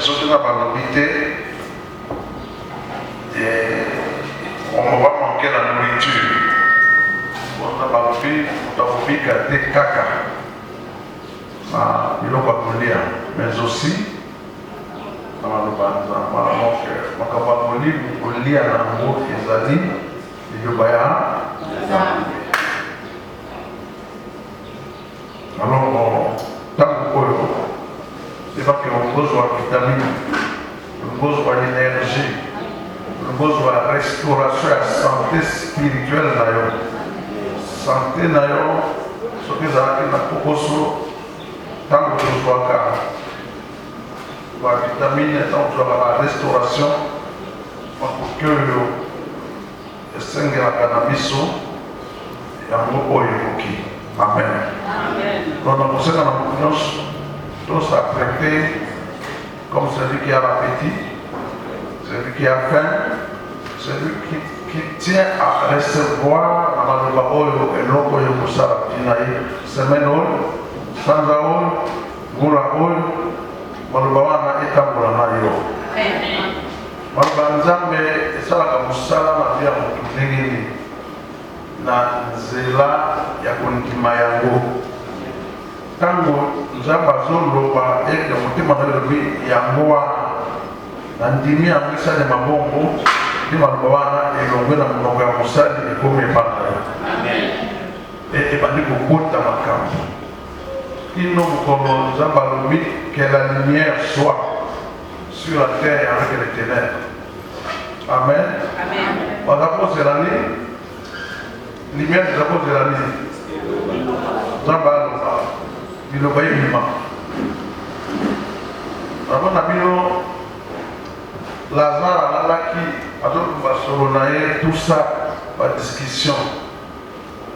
Surtout dans la mobilité, on va manquer la nourriture. On a pas gâter caca, mais aussi dans c'est pas qu'on besoin de vitamines, on besoin d'énergie, on besoin de restauration et de santé spirituelle. Santé, ce que ça a été dans tant que je vois la vitamine, tant que la restauration, pour que le Seigneur a cannabis, il y a un mot qui Amen. Donc, nous avons tous apprêtés comme celui qui a l'appétit, celui qui a faim, celui qui tient à recevoir la parole et l'eau pour ça, semaine sans aol, goulaol, malubana et tambouranayo. Malbanzambe, ça la musala, ma vie à mon na nzela ya kondima yango tango nzamba zoloba eke mutima na lobi yango wana na ndimi ya misale mabongo ndi maloba wana elongwe na monoko ya mosali ekomi ebanda ebandi kokota makambo kino mokolo nzamba alobi que la lumière soit sur la terre avec les ténèbres. Amen. Amen. Lumière des apôtres de la nuit. Zamba il le voyait vivant. Avant Nabino, Lazare, Alaki, tout ça, par discussion.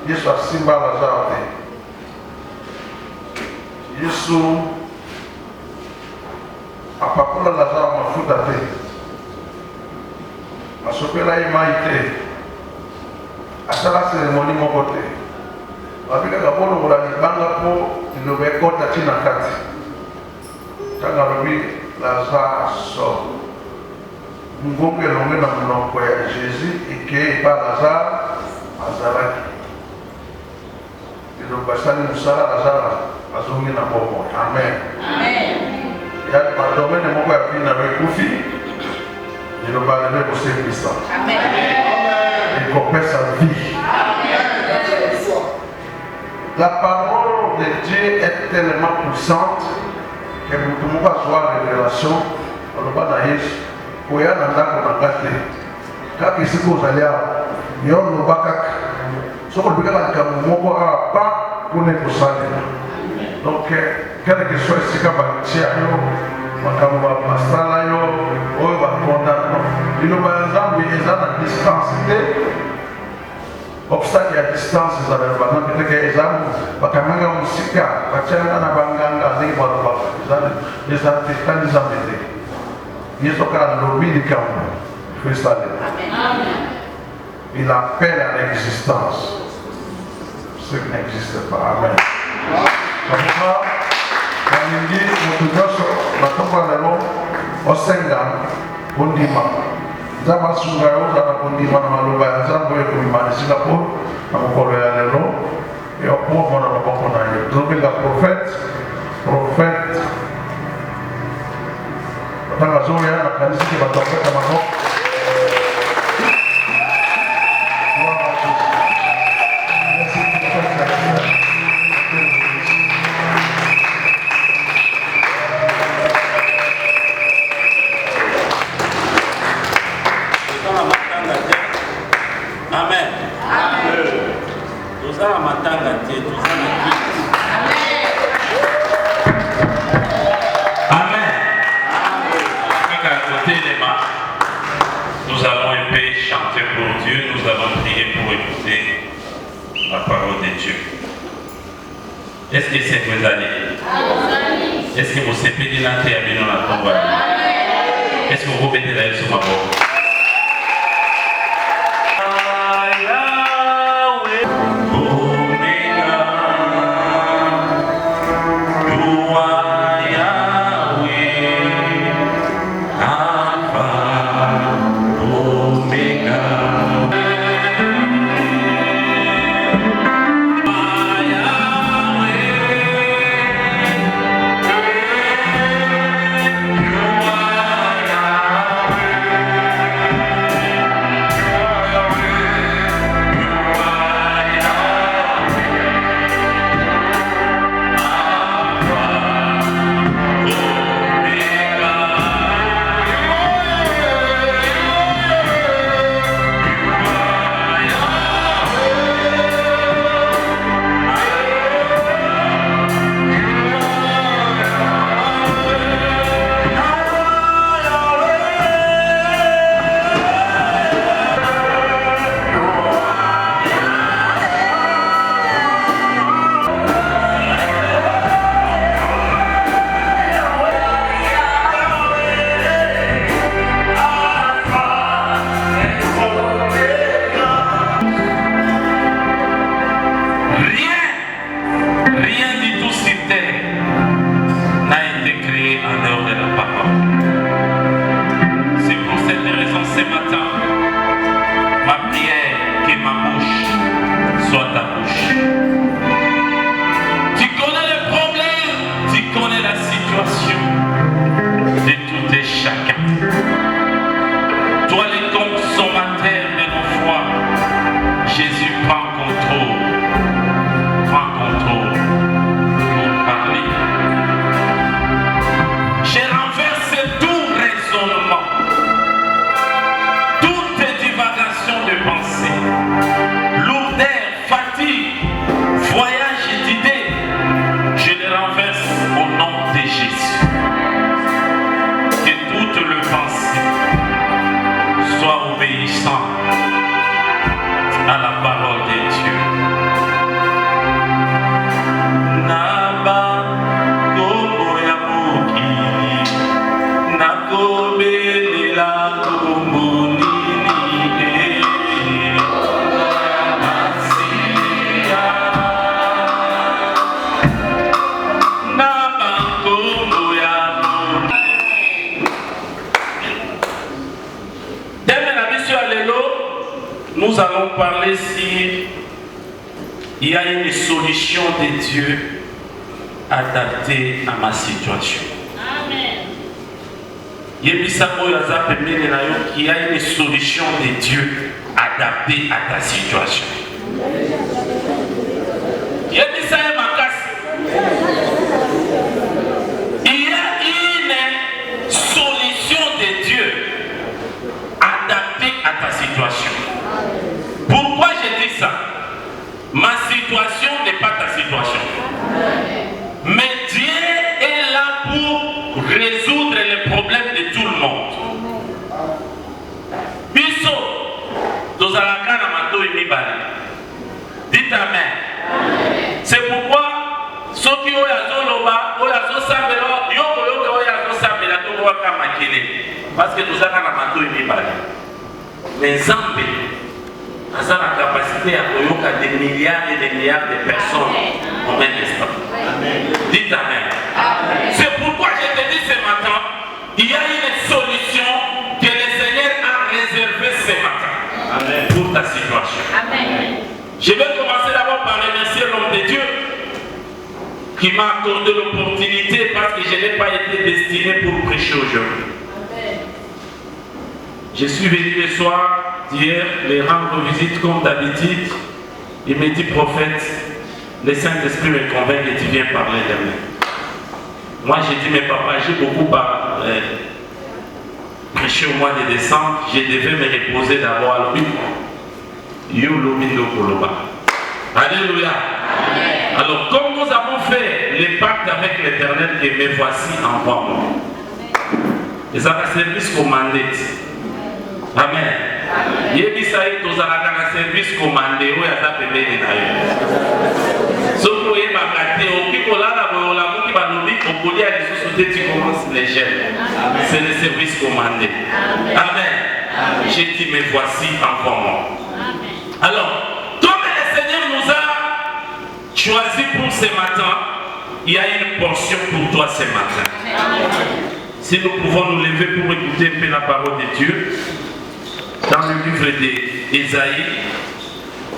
Yesu asimba Lazaro te. Yesu apakola Lazaro mafuta te. Asopela ye mai te. Asala seremoni moko te. Abikaka bolongola libanga po liloba ekota ntina kati. Ntango alobi Lazare sort. Ngongo elonge na monoko ya Jésus ekei epa Lazare azalaki. Liloba esali mosala Lazare azongi na bomoi. Amen. Ya badomene moko ya vi na yo ekufi. Liloba lelo ekosembisa. Ekopesa vie. La parole de Dieu est tellement puissante que nous pouvons avoir une révélation. On ne va pas dire qu'on a un acte qu'on a gâté. Quand il s'est posé là, il y a un bac. Ce qu'on peut dire, c'est qu'on ne va pas pour les pousser. Donc, quel que soit ce qu'on va dire, on va passer là, on va condamner. Il y a un distance. Obstacle à distance, ils avaient besoin de faire des examens. Parce que quand on s'y a, parce que quand on a banganga, les artistes, les amis, ils sont quand le lobby du Cameroun. Il faut ça. Il appelle à l'existence ce qui n'existe pas. Amen. Comme ça, quand il dit, nous devons au Sénégal, au Dima. Zama sungayo zama kundi mana maluba ya zambo ya kumimani Singapore na mkolo ya lelo ya kuwa mwana maboko na yo tunubenga prophète watanga zoya na kanisi ki batofeta mano Nous allons un peu chanter pour Dieu, nous allons prier pour écouter la parole de Dieu. Est-ce que c'est vous allez? Est-ce que vous savez de l'entrée à venir dans la tombe? Est-ce que vous mettez la sur ma voix? Yeah. parler si il y a une solution de Dieu adaptée à ma situation. Amen. Il y a une solution de Dieu adaptée à ta situation. Il y a une solution de Dieu adaptée à ta situation. Pourquoi je dis ça? Ma situation n'est pas ta situation. Mais Dieu est là pour résoudre les problèmes de tout le monde. Biso, tozalaka na matoi mibale. Dites Amen. C'est pourquoi ceux qui ont azoloba, oyazo sambela, yoko oyazo sambela to waka makele. Parce que nous avons na matoi mibale. Mais Zambé a la capacité à koyoka des milliards et des milliards de personnes en même instant. Dites Amen. C'est pourquoi je te dis ce matin, il y a une solution que le Seigneur a réservée ce matin. Amen. Pour ta situation. Amen. Je vais commencer d'abord par remercier l'homme de Dieu qui m'a accordé l'opportunité parce que je n'ai pas été destiné pour prêcher aujourd'hui. Je suis venu le soir d'hier les rendre visite comme d'habitude. Il me dit, prophète, le Saint-Esprit me convainc que tu viens parler de moi. Moi j'ai dit, mais papa, j'ai beaucoup prêché au mois de décembre, je devais me reposer d'abord à lui. Alléluia. Alors comme nous avons fait les pactes avec l'Éternel, et me voici envoie-moi. Et ça va service commandé. Amen. Yebisaï tozalaka na service commandé oyo ata pembeni na yo. Soki oyebaka te okikolala boye olamuki balobi okolia lisusu te tu commences les gènes. C'est le service commandé. Amen. J'ai dit mais voici envoie-moi. Alors, comme le Seigneur nous a choisi pour ce matin, il y a une portion pour toi ce matin. Si nous pouvons nous lever pour écouter un peu la parole de Dieu, dans le livre d'Ésaïe,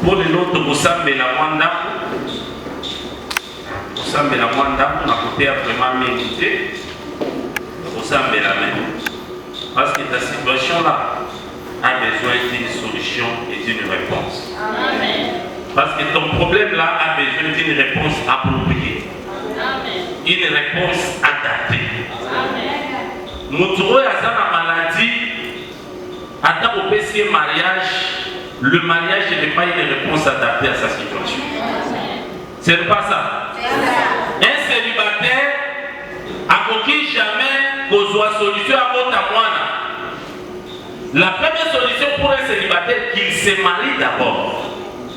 pour les autres, vous savez la Wanda, on a côté vraiment médité, vous savez la même. Parce que ta situation là a besoin d'une solution et d'une réponse. Amen. Parce que ton problème là a besoin d'une réponse appropriée. Amen. Une réponse adaptée. Amen. Moutoué a sa maladie, à au PC mariage, le mariage n'est pas une réponse adaptée à sa situation. C'est pas ça. Un célibataire a qui jamais besoin solution à votre moine. La première solution pour un célibataire, qu'il se marie d'abord.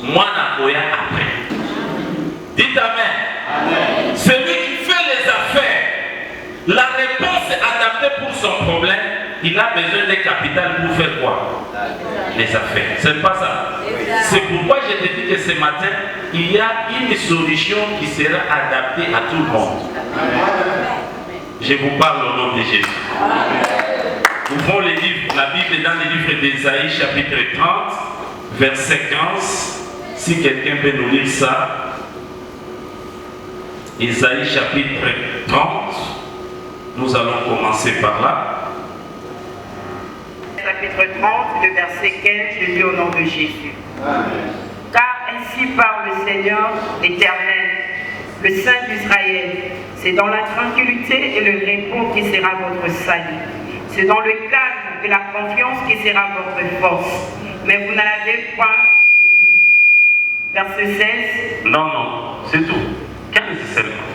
Moi, Nakoya après. Dites Amen. Celui qui fait les affaires, la réponse adaptée pour son problème, il a besoin de capital pour faire quoi? Les affaires. C'est pas ça. C'est pourquoi je te dis que ce matin, il y a une solution qui sera adaptée à tout le monde. Je vous parle au nom de Jésus. Ouvrons les livres, la Bible est dans le livre d'Ésaïe, chapitre 30, verset 15. Si quelqu'un peut nous lire ça. Ésaïe, chapitre 30. Nous allons commencer par là. Chapitre 30, le verset 15, je lis au nom de Jésus. Amen. Car ainsi parle le Seigneur l'Éternel, le Saint d'Israël. C'est dans la tranquillité et le repos qui sera votre salut. C'est dans le calme et la confiance qui sera votre force. Mais vous n'en avez pas voulu. Verset 16. Non, c'est tout. 15 seulement.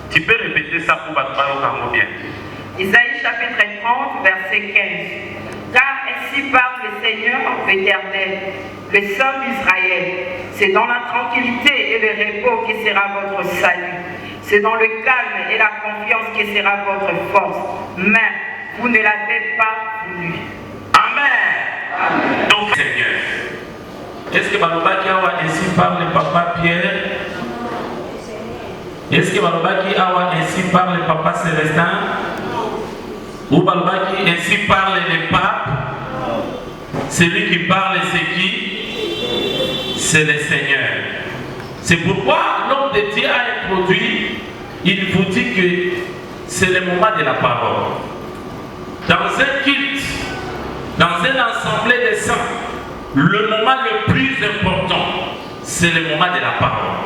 Tu peux répéter ça pour battre bien. Isaïe chapitre 30, verset 15. Car ainsi parle le Seigneur l'Éternel, le Saint d'Israël. C'est dans la tranquillité et le repos qui sera votre salut. C'est dans le calme et la confiance qui sera votre force. Mais vous ne l'avez pas voulu. Amen. Amen. Donc Seigneur, est-ce que Balobaki Awa ainsi parle le papa Pierre? Est-ce que Balobaki Awa ainsi parle le papa Célestin? Ou Balobaki ainsi parle le pape? Celui qui parle c'est qui? c'est le Seigneur. C'est pourquoi l'homme de Dieu a introduit, il vous dit que c'est le moment de la parole. Dans un culte, dans un assemblée des saints, le moment le plus important, c'est le moment de la parole.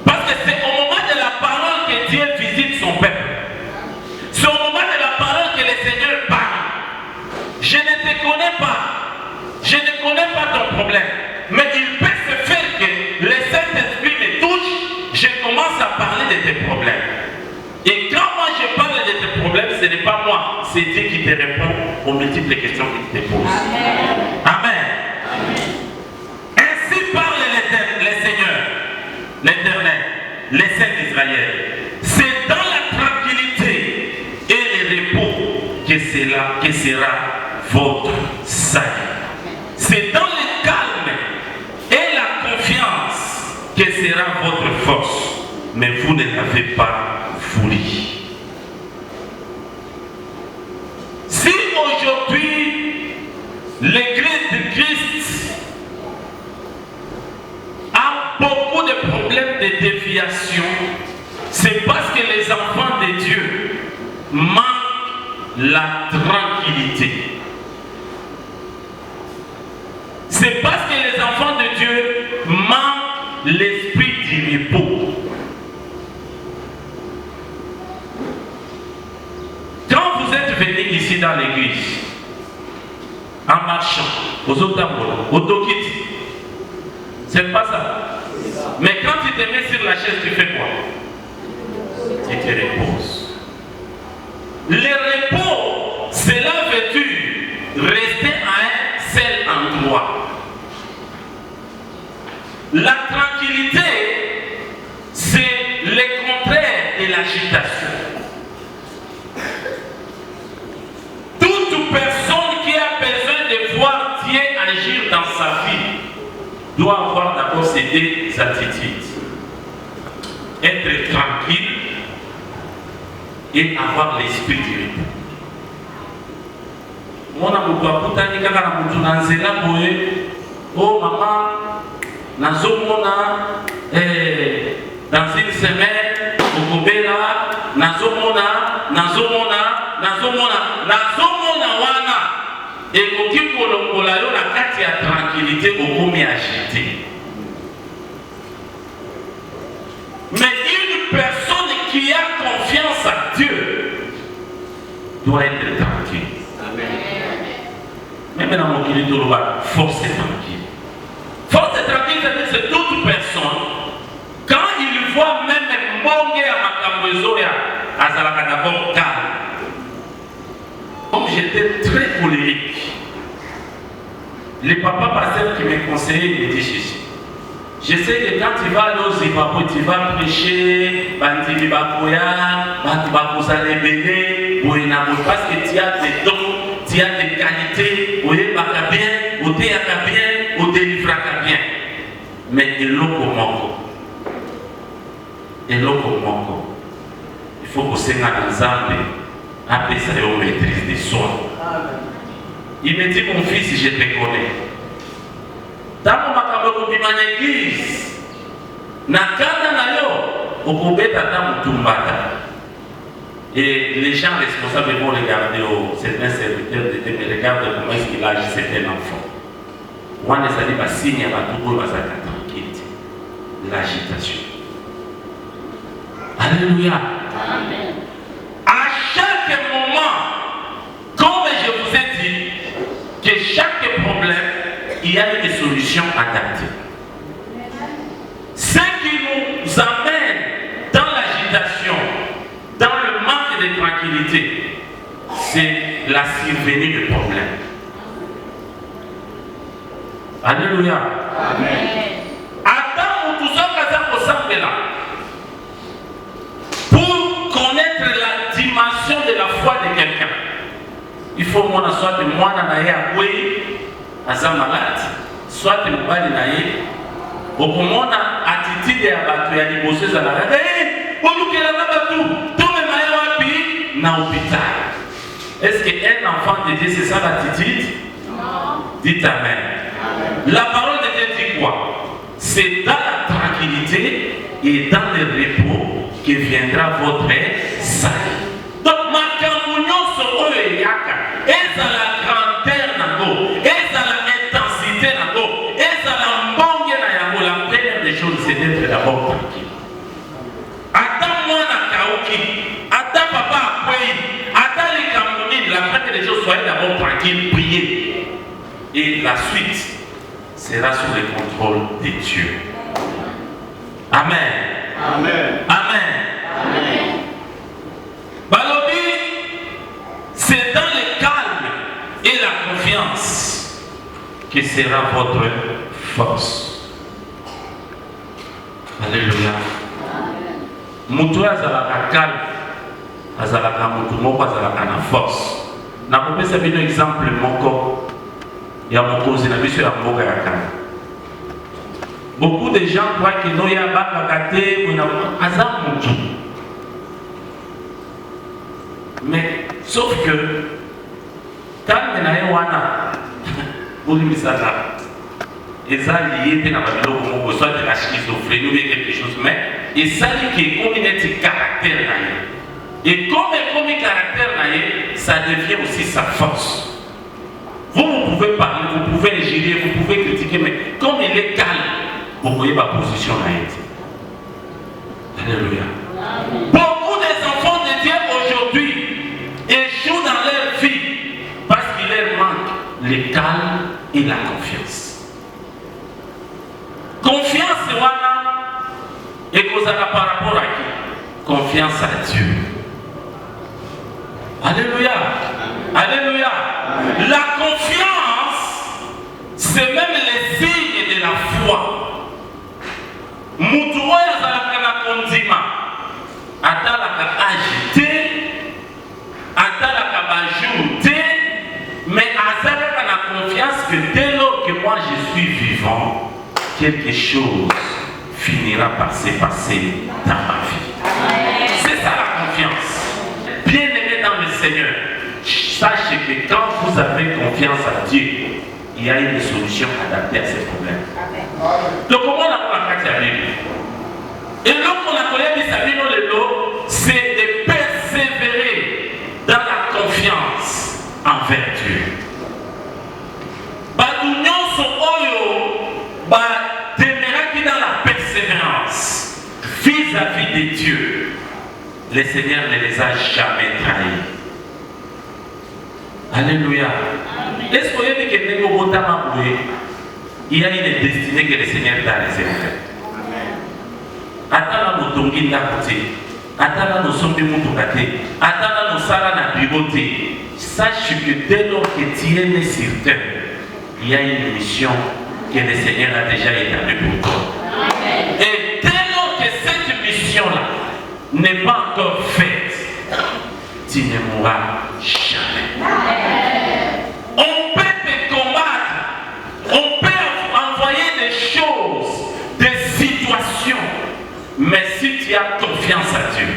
Parce que c'est au moment de la parole que Dieu visite son peuple. C'est au moment de la parole que le Seigneur parle. Je ne te connais pas. Je ne connais pas ton problème. Mais il peut se faire que le Saint-Esprit me touche, je commence à parler de tes problèmes. Et quand moi je parle de tes problèmes, ce n'est pas moi, c'est Dieu qui te répond aux multiples questions qu'il te pose. Amen. Amen. Ainsi parle le Seigneur, l'Éternel, les saints d'Israël. C'est dans la tranquillité et le repos que sera votre salut. C'est dans le calme et la confiance que sera votre force. Mais vous ne l'avez pas voulu. Si aujourd'hui l'Église de Christ a beaucoup de problèmes de déviation, c'est parce que les enfants de Dieu manquent la tranquillité. C'est parce que les enfants de Dieu manquent l'esprit du repos. Quand vous êtes venu ici dans l'église, en marchant, aux Otamola, au Tokiti, c'est pas ça. Mais quand tu te mets sur la chaise, tu fais quoi? Tu te reposes. Le repos, c'est la vertu, rester à un seul endroit. La tranquillité, c'est le contraire de l'agitation. Toute personne qui a besoin de voir Dieu agir dans sa vie doit avoir d'abord ces deux attitudes. Être tranquille et avoir l'esprit du repos. Mona mutu akutani kaka na mutu na nzela boye, oh maman, nazomona dans une semaine okobela, nazomona wana ekoki kolongola yo na kati ya tranquillité okomi agité. Mais une personne qui a confiance à Dieu doit être tranquille. Même dans mon kili de loi, force et tranquille. Force et tranquille, c'est toute personne. Quand il voit même Mbonge à Makambezoya, à Zalakadabon calme. Comme j'étais très colérique, les papas pasteurs qui me conseillaient me disaient, je sais que quand tu vas aller aux Zimbabwe, tu vas prêcher, parce que tu as des dons, tu as des qualités, tu as bien, tu délivres bien. Mais il faut que ce soit dans après ça, on maîtrise des soi. Il me dit, mon fils, je te connais. Dans mon église, et les gens responsables vont regarder certains serviteurs de Dieu, mais regardent comment est-ce qu'il agit certains enfants. Moi, je dis, signe à tout le tranquillité, l'agitation. Alléluia. Amen. À chaque moment, comme je vous ai dit, que chaque problème, il y a une solution adaptée. Ce qui nous amène dans l'agitation, dans le manque de tranquillité, c'est la survenue de problèmes. Alléluia. Amen. Adam, tout ça, pour connaître la dimension de la foi de quelqu'un, il faut qu'on soit moi à sa malade, soit une bonne naïe, au moment attitude à battre à l'immobilier à la rade, pour nous qu'elle a battu, tout le monde dans l'hôpital. Est-ce qu'un enfant de Dieu, c'est ça l'attitude? Non. Dites Amen. La parole de Dieu dit quoi? c'est dans la tranquillité et dans le repos que viendra votre salut. Donc, makambo nyonso oyo eyaka, ezala grandeur nango, ezala intensité nango, ezala mbonge na yango, la première des choses c'est d'être d'abord tranquille. Ata mwana kauki, ata papa akwei, ata likambo nini, la première des choses soyez d'abord tranquille, priez. Et la suite sera sous le contrôle de Dieu. Amen. Amen. Amen. Amen. Balobi, c'est dans le calme et la confiance que sera votre force. Alléluia. Mutu azalaka calme, azalaka mutu moko azalaka na force. Nakopesa bino exemple moko ya mokozi na biso ya mboka ya Kana. Beaucoup de gens croient que nous y a bakakate ou na azamutu. Mais sauf que calme na ye wana bolimisaka eza lié te na babiloko moko soit de la schizophrénie ou quelque chose, mais ezali ke ekomi neti caractère na ye. Et comme ekomi caractère na ye, ça devient aussi sa force. Vous pouvez parler, vous pouvez injurier, vous pouvez critiquer, mais comme il est calme, vous voyez ma position là. Alléluia. Beaucoup des enfants de Dieu aujourd'hui échouent dans leur vie parce qu'il leur manque le calme et la confiance. Confiance, voilà, et qu'on a par rapport à qui? Confiance à Dieu. Alléluia. Alléluia. La confiance, c'est même le signe de la foi. Mutuo yazalaka na kondima, atalaka agité, atalaka bajouté, mais azalaka na confiance que dès lors que moi je suis vivant, quelque chose finira par se passer dans ma vie. C'est ça la confiance. Bien aimé dans le Seigneur, sachez que quand vous avez confiance à Dieu, il y a une solution adaptée à ces problèmes. Donc comment on a la carte à Bible? Et lorsqu'on a connu sa Bible, c'est de persévérer dans la confiance envers Dieu. Badunion son oyo, demeurera dans la persévérance vis-à-vis de Dieu. Le Seigneur ne les a jamais trahis. Alléluia. Est-ce qu'on dit que il y a une destinée que le Seigneur t'a réservée? Atala motongi ndakote, atala no sombi mutokate, atala no sala na bigote. Sache que dès lors que tu es né sur terre, il y a une mission que le Seigneur a déjà établie pour toi. Et dès lors que cette mission-là n'est pas encore faite, tu ne mourras jamais. On peut te combattre, on peut envoyer des choses, des situations, mais si tu as confiance à Dieu,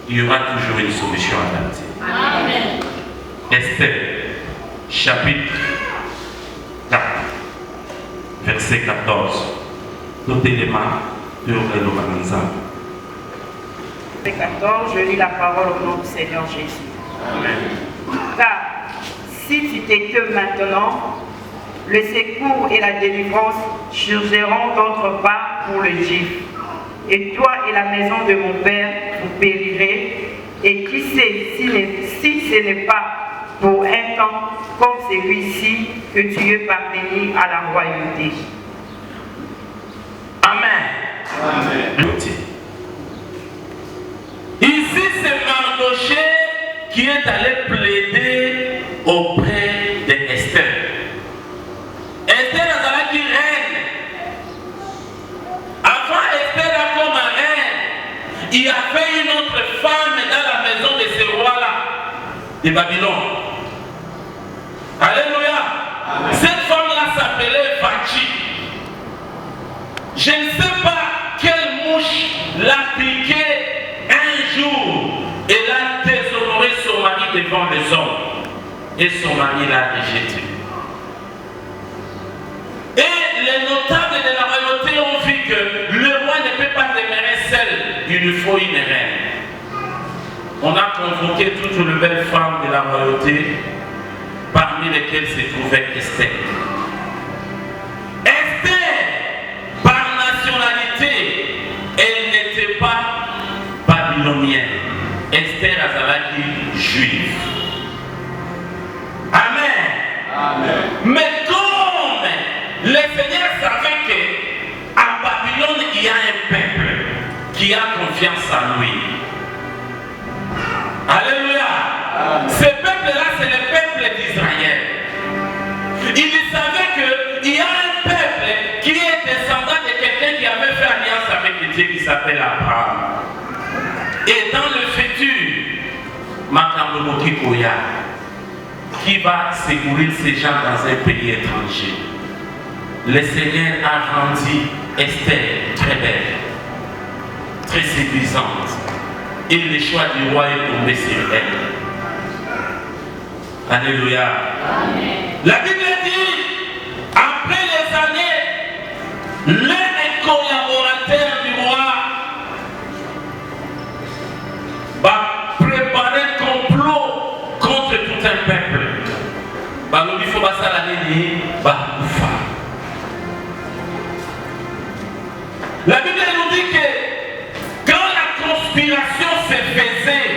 il y aura toujours une solution adaptée. Amen. Esther, chapitre 4, verset 14. Notez-les-moi, de l'Omanza. Verset 14, je lis la parole au nom du Seigneur Jésus. Amen. Car si tu t'éteins maintenant, le secours et la délivrance surgiront d'autre part pour le Juif. Et toi et la maison de mon père, vous périrez. Et qui sait si ce n'est pas pour un temps comme celui-ci que tu es parvenu à la royauté. Amen. Amen. Ici, c'est Mardoché qui est allé plaider auprès d'Esther. Esther a qui reine. Avant Esther comme reine, il y avait une autre femme dans la maison de ce roi-là, de Babylone. Alléluia. Amen. Cette femme-là s'appelait Vachi. Je ne sais pas quelle mouche l'a piqué un jour et l'a déshonoré son mari devant les hommes. Et son mari l'a rejeté. Et les notables lui faut une reine. On a convoqué toutes les belles femmes de la royauté, parmi lesquelles se trouvait Esther. Esther, par nationalité, elle n'était pas babylonienne. Esther azalaki juive. Amen. Amen. Mais comme le Seigneur savait qu'à Babylone, il y a un peuple qui a confiance en lui. Alléluia. Amen. Ce peuple-là, c'est le peuple d'Israël. Il savait qu'il y a un peuple qui est descendant de quelqu'un qui avait fait alliance avec Dieu qui s'appelle Abraham. Et dans le futur, Makambo Koya, qui va secourir ces gens dans un pays étranger. Le Seigneur a rendu Esther très belle, très séduisante. Et le choix du roi est tombé sur elle. Alléluia. Amen. La Bible dit, après les années, l'un collaborateur du roi va préparer un complot contre tout un peuple. Il faut passer à l'année. La Bible nous dit que quand la conspiration se faisait,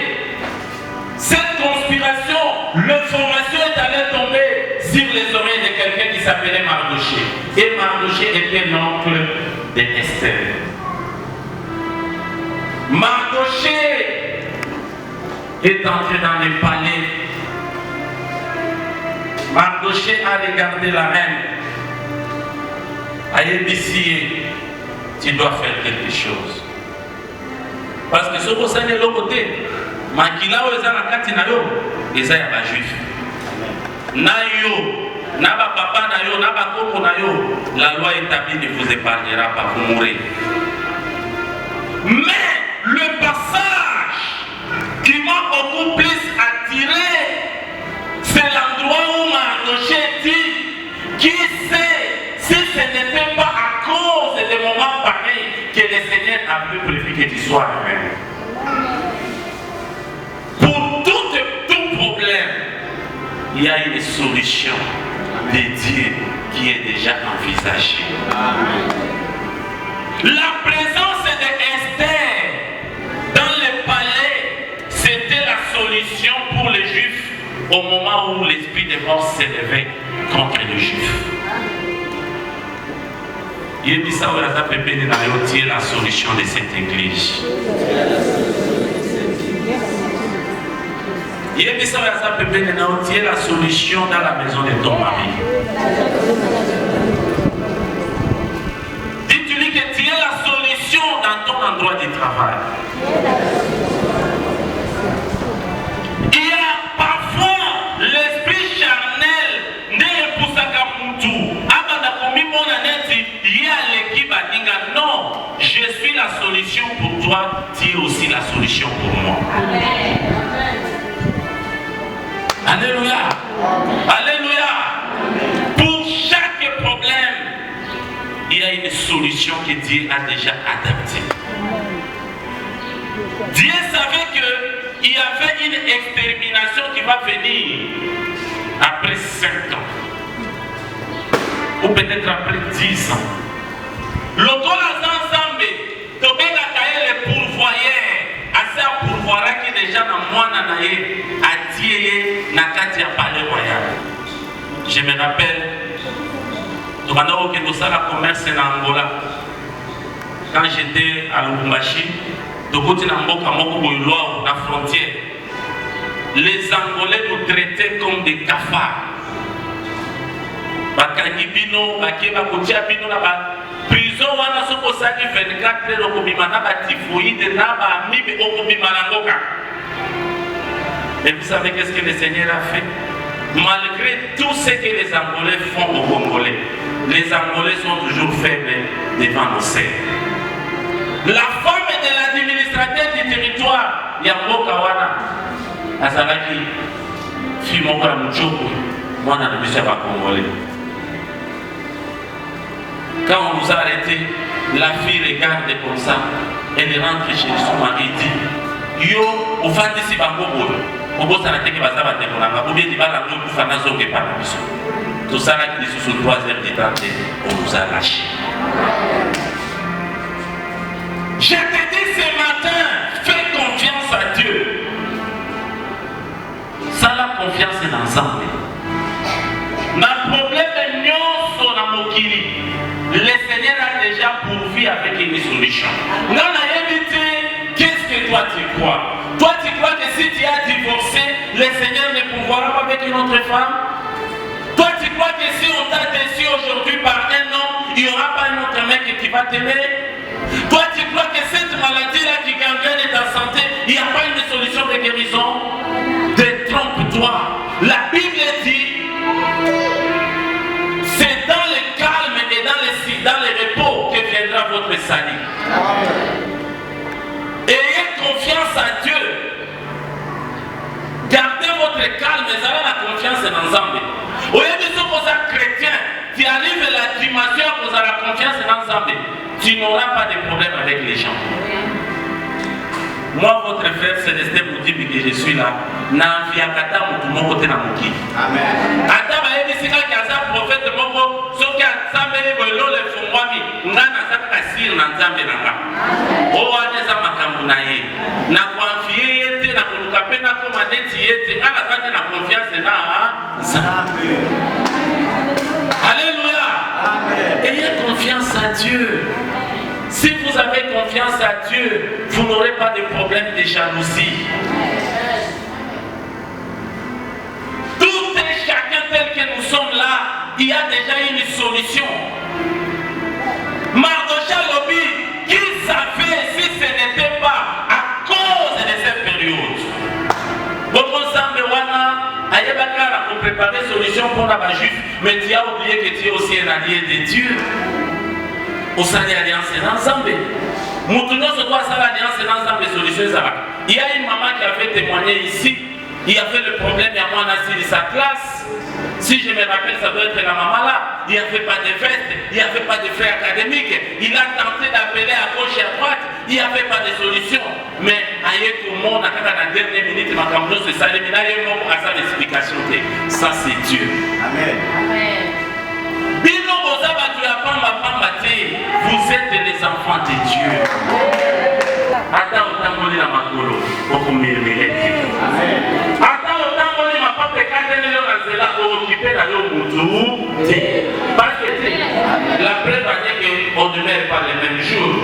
cette conspiration, l'information est allée tomber sur les oreilles de quelqu'un qui s'appelait Mardoché. Et Mardoché était l'oncle d'Esther. Mardoché est entré dans le palais. Mardoché a regardé la reine. A dit, tu dois faire quelque chose. Parce que ce que ça n'est l'autre côté. Makila ou eza na kati na yo, eza ya ba juif. Na yo, na ba papa na yo, na ba koko na yo, la loi établie ne vous épargnera pas, vous mourrez. Mais le passage qui m'a beaucoup plus attiré, c'est l'endroit où Mardoché dit, qui sait si ce n'était pas à cause des moments pareils que le Seigneur a pu prévu que tu sois reine. Pour tout problème, il y a une solution de Dieu qui est déjà envisagée. Amen. La présence d'Esther dans le palais, c'était la solution pour les Juifs au moment où l'esprit de mort s'élevait contre les Juifs. Il dit ça, c'est la solution de cette église. Il dit ça, c'est la solution dans la maison de ton mari. Dis-tu que tu es la solution dans ton endroit de travail. Il y a parfois l'esprit charnel n'est pour Sakamutu. Non, je suis la solution pour toi, tu es aussi la solution pour moi. Amen. Alléluia. Alléluia. Pour chaque problème, il y a une solution que Dieu a déjà adaptée. Dieu savait qu'il y avait une extermination qui va venir après 5 ans. Ou peut-être après 10 ans. Lokola Zanzambe, Tobena Kaye le pourvoyeur, assez à pourvoir qui déjà dans moi nanaye, a Dieu Nakati a parlé royal. Je me rappelle, Tobana que nous sommes la commerce en Angola. Quand j'étais à Lubumbashi, Toboti Namboka Moko Boyloa, la frontière, les Angolais nous traitaient comme des cafards. Bakangi bino, bakeba kotia bino na ba prison wana soko saki 24 heures okobima na ba typhoïde na ba mibe okobima na ngoka. Et vous savez qu'est-ce que le Seigneur a fait? Malgré tout ce que les Angolais font aux Congolais, les Angolais sont toujours faibles devant nos sœurs. La femme de l'administrateur du territoire, Yamboka wana, azalaki fimoko ya muchoko, mwana na biso ya ba Congolais. Quand on nous a arrêtés, la fille regarde comme ça. elle rentre chez son mari et dit yo, au fin de ce bango, au bout de la tête, il va s'abattre pour la main, ou bien il va la main pour faire la zone et pas la mission. Tout ça, là, qui est sous 3 heures du temps, on nous a lâchés. Je te dis ce matin, fais confiance à Dieu. Ça, la confiance est ensemble. Le problème est sur la mokili. Le Seigneur a déjà pourvu avec une solution. Non, qu'est-ce que toi tu crois? Toi tu crois que si tu as divorcé, le Seigneur ne pourvoira pas avec une autre femme? Toi tu crois que si on t'a déçu aujourd'hui par un homme, il n'y aura pas un autre mec qui va t'aimer? Toi tu crois que cette maladie-là qui gangrène ta santé, il n'y a pas une solution de guérison? Détrompe-toi. La Bible dit, c'est dans le calme et dans le repos que viendra votre salut. Ayez confiance à Dieu. Gardez votre calme et avez la confiance en ensemble. Au lieu de ce que vous chrétien, tu arrives à la dimension où vous avez la confiance en ensemble, tu n'auras pas de problème avec les gens. Moi, votre frère Célestin vous dit que je suis là. N'enviakata mutumo kote na moki. Amen. Ata ba yebi sika ki aza prophète moko soki asambeli boyelo le fungwami nga nazaka kasiri na nzambe nanga. O wana eza makambo na ye. Na konfie ye te na koluka pe na koma neti ye te nga nazaka na confiance na nzambe. Alléluia. Amen. Ayez confiance à Dieu. Si vous avez confiance à Dieu, vous n'aurez pas de problème de jalousie. Tout et chacun tel que nous sommes là, il y a déjà une solution. Mardochée Lobi, qui savait si ce n'était pas à cause de cette période? Votre ensemble, Wana, Ayabaka a préparé une solution pour la juif, mais tu as oublié que tu es aussi un allié de Dieu. Au sein de l'alliance ensemble. Moutounio se doit faire l'alliance ensemble des solutions. Il y a une maman qui avait témoigné ici. Il y avait le problème, il y a moi dans sa classe. Si je me rappelle, ça doit être la maman là. Il n'y avait pas de veste, il n'y avait pas de frais académiques. Il a tenté d'appeler à gauche et à droite. Il n'y avait pas de solution. Mais ailleurs tout le monde, à la dernière minute, ma caméra se salue. Mais là, il y a un ça l'explication. Ça, c'est Dieu. Amen. Amen. Vous êtes les enfants de Dieu. Attends, autant qu'on est la macolo, pour qu'on m'y mette. Attends, autant qu'on est ma papa, quand elle est là, pour occuper la Moutou. Parce que la preuve va dire qu'on ne meurt pas les mêmes jours.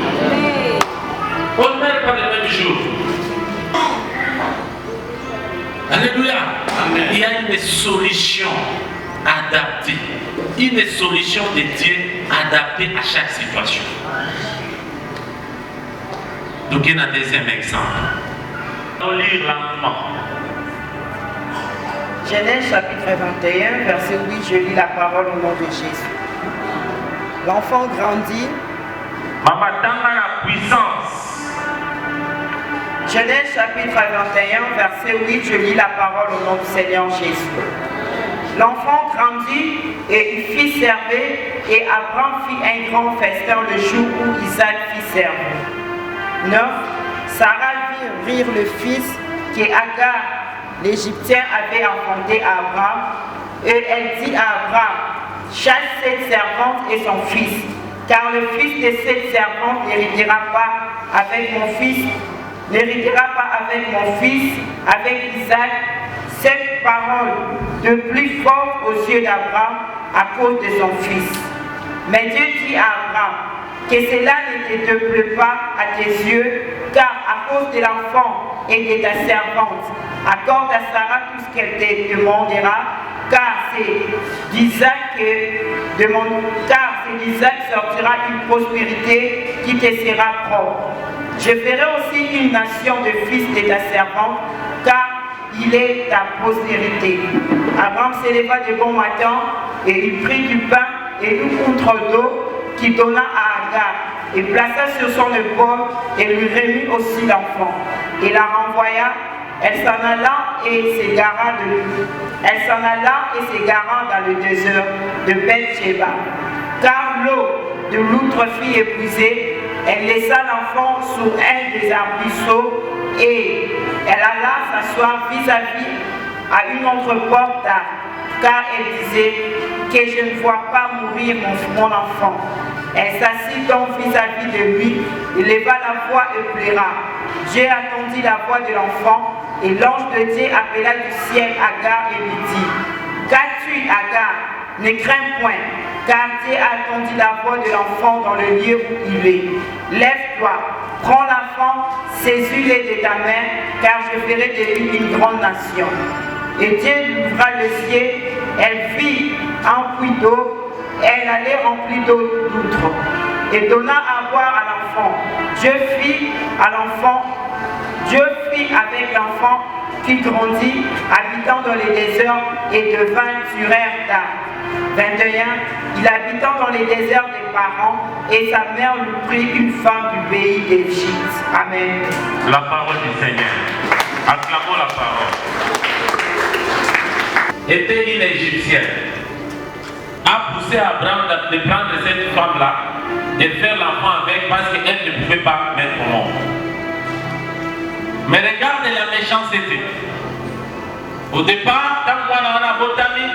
On ne meurt pas les mêmes jours. Alléluia. Amen. Il y a une solution adaptée. Une solution de Dieu adaptée à chaque situation. Donc, il y a un deuxième exemple. On lit lentement. Genèse chapitre 21, verset 8, je lis la parole au nom de Jésus. L'enfant grandit. Maman, dans la puissance. Genèse chapitre 21, verset 8, je lis la parole au nom du Seigneur Jésus. L'enfant grandit et il fit servir, et Abraham fit un grand festin le jour où Isaac fit servir. 9. Sarah vit rire le fils qu'Agar, l'Égyptien, avait enfanté à Abraham, et elle dit à Abraham, chasse cette servante et son fils, car le fils de cette servante n'héritera pas avec mon fils, avec Isaac. Cette parole de plus forte aux yeux d'Abraham à cause de son fils. Mais Dieu dit à Abraham que cela ne te déplaît pas à tes yeux, car à cause de l'enfant et de ta servante, accorde à Sarah tout ce qu'elle te demandera, car c'est d'Isaac sortira une prospérité qui te sera propre. Je ferai aussi une nation de fils de ta servante, car il est ta postérité. Abraham s'éleva de bon matin et il prit du pain et une outre d'eau qu'il donna à Agar et plaça sur son épaule et lui remit aussi l'enfant. Il la renvoya, elle s'en alla et s'égara dans le désert de Beth-Sheba. Car l'eau de l'outre fut épuisée elle laissa l'enfant sous un des arbrisseaux et elle alla s'asseoir vis-à-vis à une autre porte d'arbre, car elle disait que je ne vois pas mourir mon enfant. Elle s'assit donc vis-à-vis de lui, il leva la voix et pleura. Dieu attendit la voix de l'enfant et l'ange de Dieu appela du ciel Agar et lui dit: Qu'as-tu, Agar? Ne crains point, car Dieu a attendu la voix de l'enfant dans le lieu où il est. Lève-toi, prends l'enfant, saisis-le de ta main, car je ferai de lui une grande nation. Et Dieu lui ouvra le ciel, elle vit un puits d'eau, elle allait remplie d'eau d'outre, et donna à boire à l'enfant. Dieu fit avec l'enfant qui grandit, habitant dans les déserts et devint tueur d'arbres. 21. Il habitant dans les déserts des parents, et sa mère lui prit une femme du pays d'Égypte. Amen. La parole du Seigneur. Acclamons la parole. Était une Égyptienne. A poussé Abraham de prendre cette femme-là et faire l'enfant avec parce qu'elle ne pouvait pas mettre au monde. Mais regarde la méchanceté. Au départ, quand on a botami,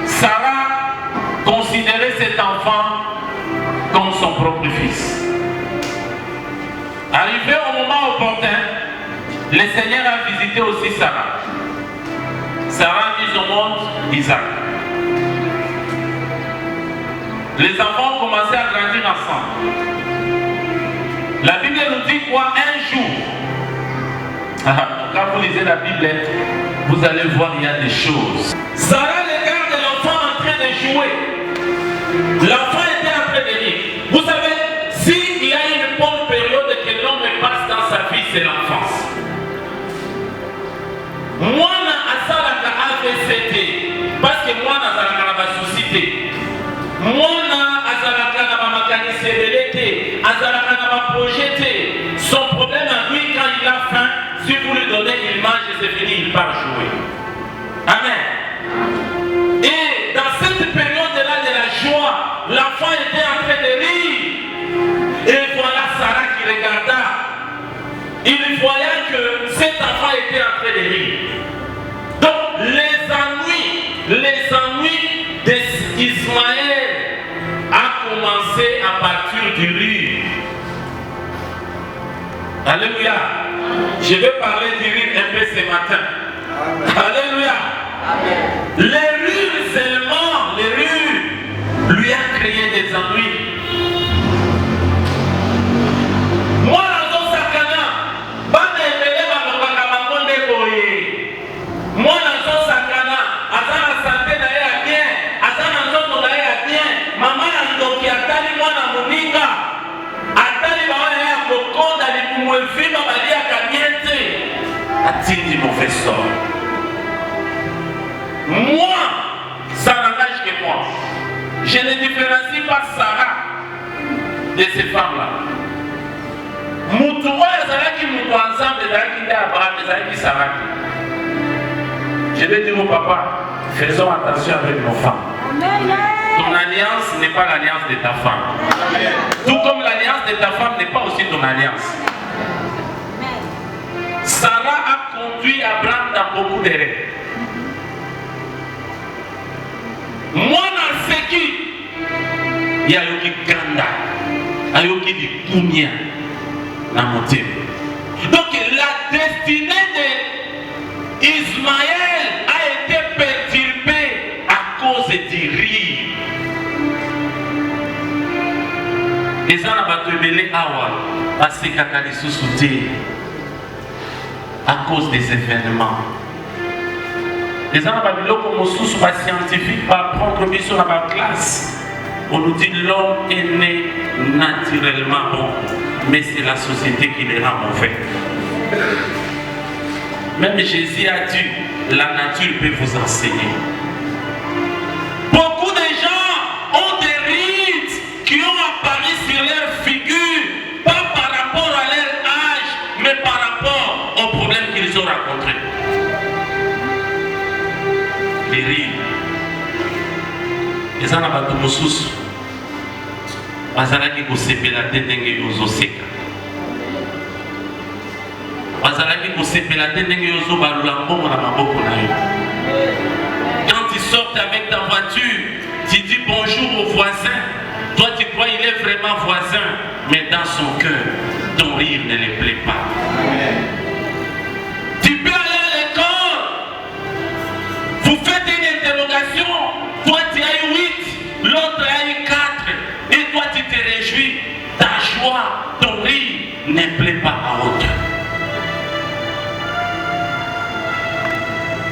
Sarah considérait cet enfant comme son propre fils. Arrivé au moment opportun, le Seigneur a visité aussi Sarah. Sarah a mis au monde Isaac. Les enfants ont commencé à grandir ensemble. La Bible nous dit quoi? Un jour. Quand vous lisez la Bible, vous allez voir il y a des choses. Sarah regarde l'enfant en train de jouer. L'enfant était en train de rire. Vous savez, s'il y a une bonne période que l'homme passe dans sa vie, c'est l'enfance. Moi, je suis parce que moi, je suis société. Moi, son problème à lui, quand il a faim, si vous lui donnez, il mange et c'est fini, il part jouer. Amen. Et dans cette période-là de la joie, l'enfant était en train de rire. Et voilà Sarah qui regarda. Il voyait que cet enfant était en train de rire. Donc les ennuis d'Ismaël a commencé à partir du rire. Alléluia. Je vais parler du rire un peu ce matin. Amen. Alléluia. Amen. Les rires seulement, les rires lui a créé des ennuis. Moi, dans Sakana, moi, dans Sakana, Azana santé d'ailleurs bien, Azana nzoto d'ailleurs bien, maman a ndoki atali moi na moninga, atali baona ya kokonda ni kumwefima balia kamiente, atindi mauvais sort. Moi, ça n'engage que moi. Je ne différencie pas Sarah de ces femmes-là. Moutoua ezalaki mutu ensemble ezalaki nde Abraham ezalaki Sarah. Je vais dire au papa, faisons attention avec nos femmes. Ton alliance n'est pas l'alliance de ta femme. Tout comme l'alliance de ta femme n'est pas aussi ton alliance. Sarah a conduit Abraham dans beaucoup d'erreurs. Moi dans ce qui il y a eu Ganda, il y a eu du Kounia dans mon thème. Donc la destinée d'Ismaël a été perturbée à cause du rire. Et ça n'a pas été awa parce que Kakali sous-souté à cause des événements. Les gens n'ont pas dit comme sous pas scientifique, pas prendre mis sur la classe. On nous dit l'homme est né naturellement bon, mais c'est la société qui le rend mauvais. Même Jésus a dit, la nature peut vous enseigner. Beaucoup de gens ont des rides qui ont apparu sur leur figure, pas par rapport à leur âge, mais par rapport aux problèmes qu'ils ont rencontrés. Les rides. Les gens n'ont pas de moussous. bazalaki kosepela te ndenge yozoseka, bazalaki kosepela te ndenge yozobalula mbongo na maboko na yo. Quand tu sortes avec ta voiture, tu dis bonjour au voisin. Toi tu crois il est vraiment voisin, mais dans son cœur, ton rire ne lui plaît pas. Tu peux aller à l'école, vous faites une interrogation, toi tu as eu 8, l'autre a eu 4, et toi tu te réjouis, ta joie, ton rire ne plaît pas à aucun.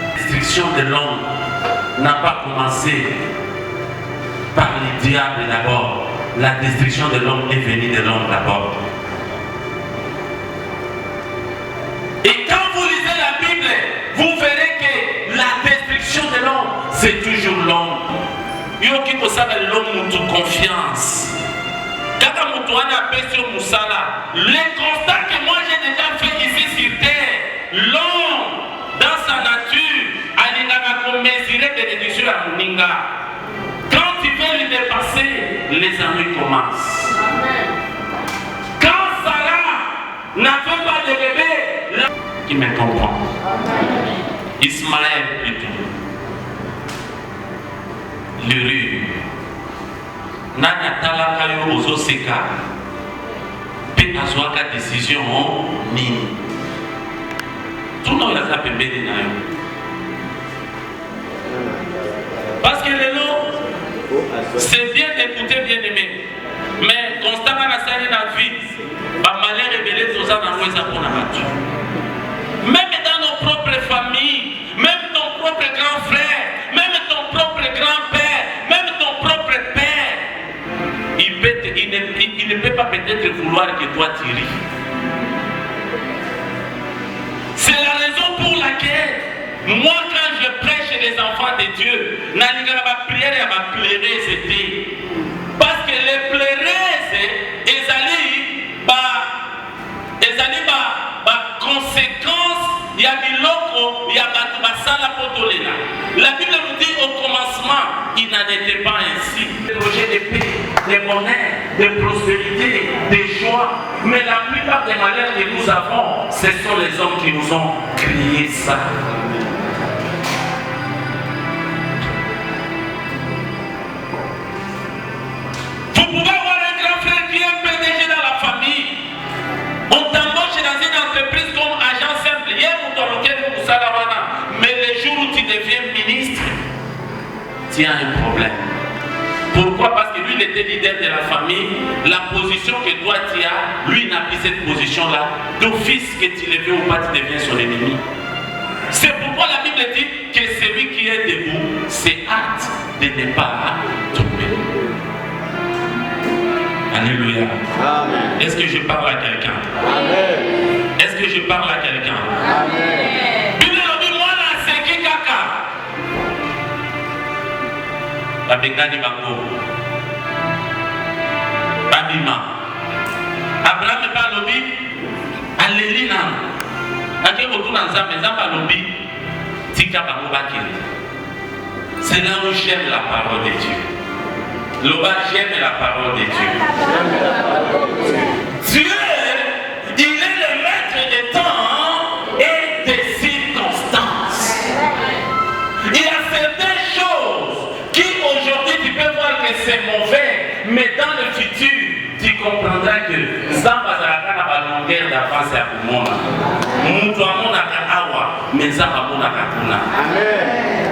La destruction de l'homme n'a pas commencé par les diables d'abord. La destruction de l'homme est venue de l'homme d'abord. Et quand vous lisez la Bible, vous verrez que la destruction de l'homme, c'est toujours l'homme. Il y a qui peut savoir l'homme de confiance. Quand on a sur Moussala, les constats que moi j'ai déjà fait ici sur terre, l'homme, dans sa nature, a mesuré des réductions à Mouninga. Quand tu veux lui dépasser, les ennuis commencent. Quand Sarah n'avait pas de bébé, qui me comprend? Ismaël plutôt. L'Uri. Nana talaka yo ozoseka. Pe azwaka décision nini. Tout le monde a pembeni na yo. Parce que les lots, c'est bien d'écouter bien aimé. Mais constamment la série de la vie, malheur révélé tout ça dans le même dans nos propres familles, même ton propre grand frère, même ton propre grand-père, même ton propre père, il ne peut pas peut-être vouloir que toi tu ris. C'est la raison pour laquelle moi quand je prêche les enfants de Dieu, ma prière et ma pleurer c'était parce que les pleurer c'est conséquence il y a biloko il y a basala potolela. La Bible nous dit au commencement il n'en était pas ainsi. Des projets de paix, de bonheur, de prospérité, de joie, mais la plupart des malheurs que nous avons, ce sont les hommes qui nous ont créé ça. Vous pouvez avoir un grand frère qui est un PDG dans la famille. On t'embauche dans une entreprise comme agent simple. Mais le jour où tu deviens ministre, tu as un problème. Pourquoi? Parce que lui, il était leader de la famille. La position que toi tu as, lui n'a plus cette position-là. D'office que tu le veux ou pas, tu deviens son ennemi. C'est pourquoi la Bible dit que celui qui est debout, c'est hâte de ne pas tomber. Alléluia. Amen. Est-ce que je parle à quelqu'un? Amen. Est-ce que je parle à quelqu'un? Amen. Bible dit moi là c'est qui kaka? Babengani bango. Babima. Abraham pas lobby. Alléluia. Ake botu na nzambe nzambe lobby. Tika bango bakiri. C'est là où j'aime la parole de Dieu. Loba, j'aime la parole de Dieu. Dieu, il est le maître des temps et des circonstances. Il y a certaines choses qui aujourd'hui tu peux voir que c'est mauvais, mais dans le futur, tu comprendras que Zamba Zaraka n'a pas longueur d'avance à Kumona. Moutoua Monaka Awa, mais Zamba Monaka Kuna. Amen.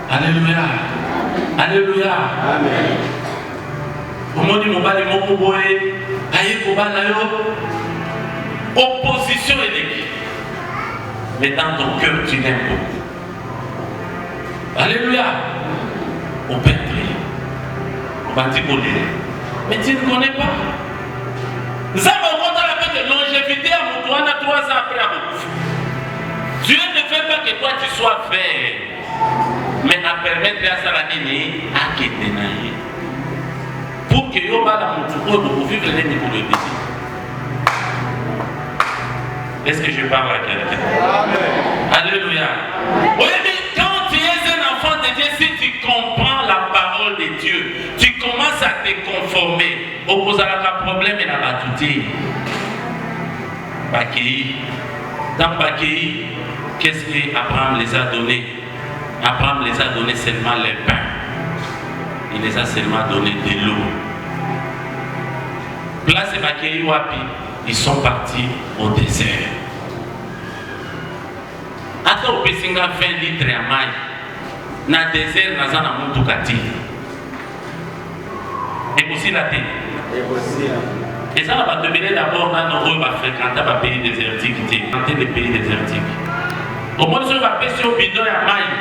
Alléluia. Alléluia. Amen. Omoni mobali moko boye aye kobala yo opposition eleki. Mais dans ton cœur tu l'aimes beaucoup. Alléluia. Au Père prie. On va te connaître. Mais tu ne connais pas. Nous avons compté la paix de longévité à Moutouana 3 ans après à Moutouana. Dieu ne veut pas que toi tu sois vert. Mais à permettre à Salanini à quitter Naïe. Pour que Yoba la Moutouko nous vivre les niveaux de vie. Est-ce que je parle à quelqu'un? Amen. Alléluia. Oui, mais quand tu es un enfant de Dieu, si comprends la parole de Dieu, tu commences à te conformer. Au problème et la batouté. Bakei. Dans Bakei, qu'est-ce qu'Abraham les a donné? Abraham les a donné seulement les pains. Il les a seulement donné de l'eau. Place et Bakei Wapi, ils sont partis au désert. Attends, au Pessinga 20 litres à maille. Dans le désert, nous avons un moutoukati. Et aussi la tête. Et ça, on va devenir d'abord dans nos fréquenter les pays désertiques. Fréquenter les pays désertiques. Au moins, si on va passer au bidon à maille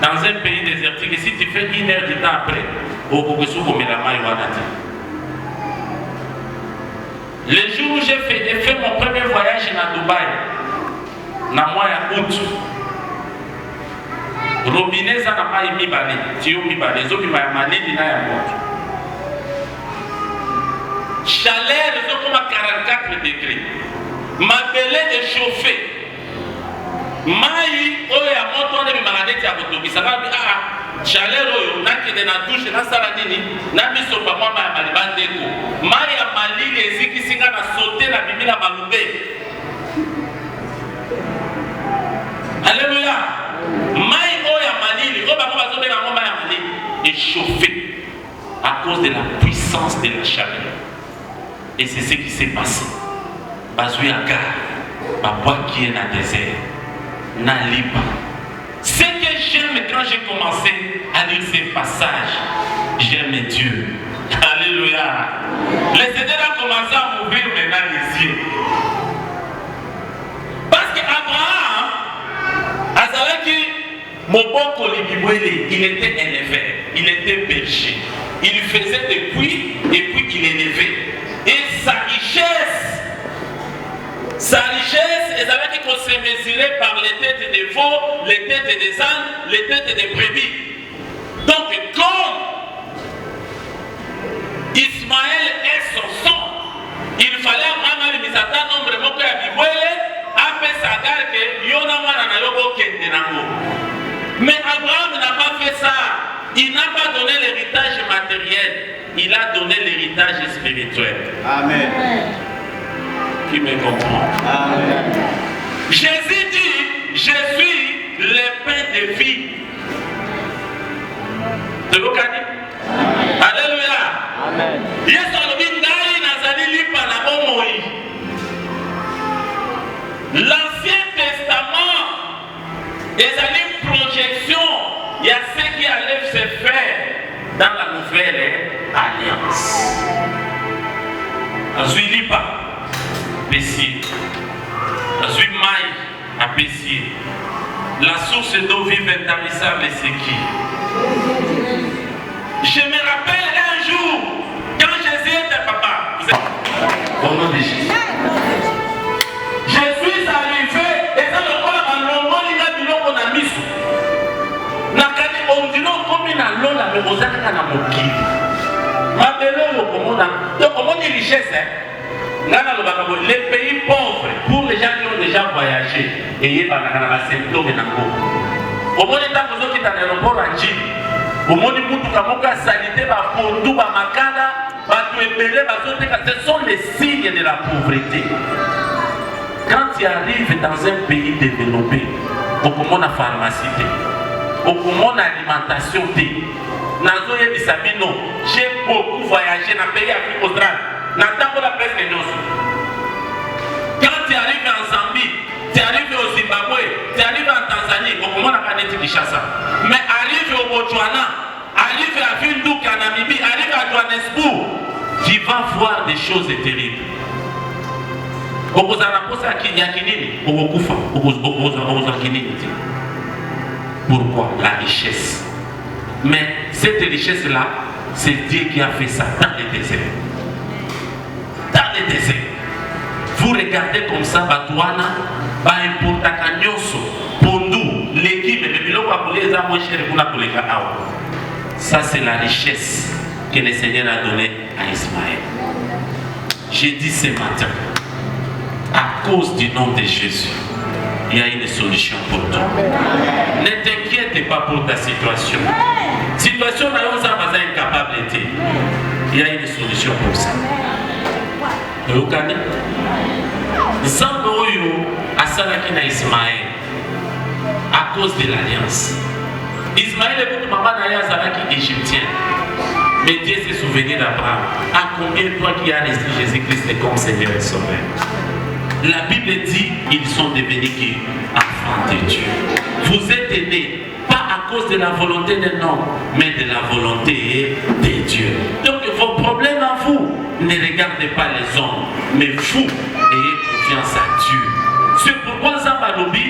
dans un pays désertique, et si tu fais 1 heure du temps après, au Bogossou, on met la maille ou à la tête. Le jour où j'ai fait mon premier voyage à Dubaï, dans le mois d'août, robinet ça n'a pas émis balé, tuyau mis balé, les autres qui m'ont mané dina ya moto. Chaleur, les autres comme à 44 degrés. Ma belé est chauffée. Maï, oya moto on est malade à Botoki, ça va ah chaleur oyo, n'a que de la douche, na saladini, na miso pa moi ma malibandeko. Maï a mali les ziki singa na sauter la bibi la malubé. Alléluia. Maï oya malili, oba ko bazobe na ngoma ya malili est chauffé à cause de la puissance de la chaleur. Et c'est ce qui s'est passé. Bazoui Agar, Baboua qui est dans le désert, Naliba. Ce que j'aime quand j'ai commencé à lire ces passages, j'aime Dieu. Alléluia. Les Seigneur a commencé à m'ouvrir maintenant les yeux. Parce qu'Abraham, Azalaki, Moboko Libibouele, il était élevé, il était berger. Il faisait des puits et puis il élevait. Et sa richesse, elle avait qu'on se mesurait par les têtes des veaux, les têtes des ânes, les têtes des brebis. Donc, comme Ismaël est son sang, il fallait avoir un certain nombre de mots à Bibouele, après Sagar que Yonamana na Yobo Kendenango. Mais Abraham n'a pas fait ça. Il n'a pas donné l'héritage matériel. Il a donné l'héritage spirituel. Amen. Qui me comprend? Amen. Jésus dit, je suis le pain de vie. De l'Okadi. Alléluia. Amen. L'Ancien Testament est une projection. Il y a ce qui allait se faire dans la nouvelle alliance. Azui lipa, Pessier. Azui maï, à Pessier. La source d'eau vive intarissable, c'est qui? Je me rappelle un jour, quand Jésus était papa. Au nom de Jésus. Je suis arrivé, et dans le corps, en longo, il a dit qu'on a mis. On dit non, comme il a l'eau, la mémoire, ça n'a pas de qui. Ma belle, donc, comment on dit richesse, les pays pauvres, pour les gens qui ont déjà voyagé, et il y a un symptôme de l'eau. Au moins, les gens qui sont dans l'aéroport à Djib, au moins, les gens qui ont sanité, ce sont les signes de la pauvreté. Quand tu arrives dans un pays développé, au comment la pharmacie, au comment l'alimentation, j'ai beaucoup voyagé dans le pays Afrique australe. Quand tu arrives en Zambie, tu arrives au Zimbabwe, tu arrives en Tanzanie, au comment la planète Kinshasa. Mais arrive au Botswana, arrive à Windhoek, en Namibie, arrive à Johannesburg, tu vas voir des choses terribles. Pourquoi? La richesse. Mais cette richesse-là, c'est Dieu qui a fait ça dans les déserts. Dans les déserts. Vous regardez comme ça, Batouana, ça c'est la richesse que le Seigneur a donnée à Ismaël. J'ai dit ce matin, à cause du nom de Jésus, il y a une solution pour toi. Ne t'inquiète pas pour ta situation. Situation n'a pas incapable. Il y a une solution pour ça. Vous connaissez? Zamboyo a salaki na Ismaël à cause de l'alliance. Ismaël est votre maman d'ailleurs salaki égyptien. Mais Dieu s'est souvenu d'Abraham. À combien toi qui as reçu Jésus-Christ comme Seigneur et Sauveur? La Bible dit ils sont devenus qui? Enfants de Dieu. Vous êtes nés pas à cause de la volonté d'un homme, mais de la volonté de Dieu. Donc vos problèmes à vous, ne regardez pas les hommes, mais vous ayez confiance à Dieu. C'est pourquoi Zambalobi,